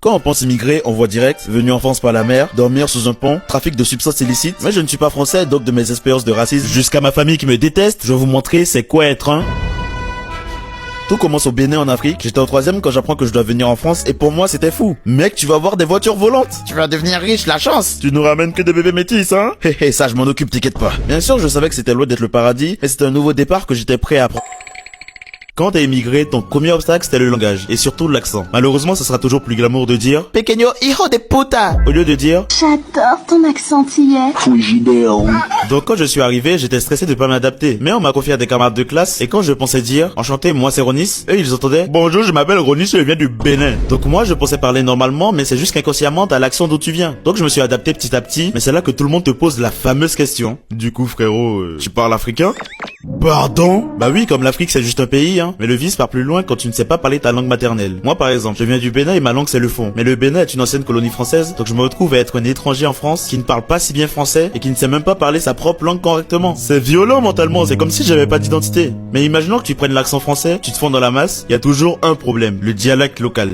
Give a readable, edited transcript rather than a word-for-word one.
Quand on pense immigrer, on voit direct, venu en France par la mer, dormir sous un pont, trafic de substances illicites. Mais je ne suis pas français, donc de mes expériences de racisme jusqu'à ma famille qui me déteste, je vais vous montrer c'est quoi être un... Tout commence au Bénin en Afrique. J'étais en 3ème quand j'apprends que je dois venir en France et pour moi c'était fou. Mec, tu vas avoir des voitures volantes. Tu vas devenir riche, la chance. Tu nous ramènes que des bébés métis, hein. Hé ça je m'en occupe, t'inquiète pas. Bien sûr, je savais que c'était loin d'être le paradis, mais c'était un nouveau départ que j'étais prêt à prendre. Quand t'as immigré, ton premier obstacle c'était le langage et surtout l'accent. Malheureusement, ce sera toujours plus glamour de dire Pequeño hijo de puta au lieu de dire J'adore ton accent antillais. Donc quand je suis arrivé, j'étais stressé de pas m'adapter. Mais on m'a confié à des camarades de classe et quand je pensais dire enchanté, moi c'est Ronis, eux ils entendaient bonjour, je m'appelle Ronis, je viens du Bénin. Donc moi je pensais parler normalement, mais c'est juste qu'inconsciemment t'as l'accent d'où tu viens. Donc je me suis adapté petit à petit, mais c'est là que tout le monde te pose la fameuse question. Du coup frérot, tu parles africain? Pardon? Bah oui, comme l'Afrique c'est juste un pays, hein. Mais le vice part plus loin quand tu ne sais pas parler ta langue maternelle. Moi par exemple, je viens du Bénin et ma langue c'est le fond. Mais le Bénin est une ancienne colonie française, donc je me retrouve à être un étranger en France qui ne parle pas si bien français et qui ne sait même pas parler sa propre langue correctement. C'est violent mentalement, c'est comme si j'avais pas d'identité. Mais imaginons que tu prennes l'accent français, tu te fonds dans la masse, il y a toujours un problème, le dialecte local.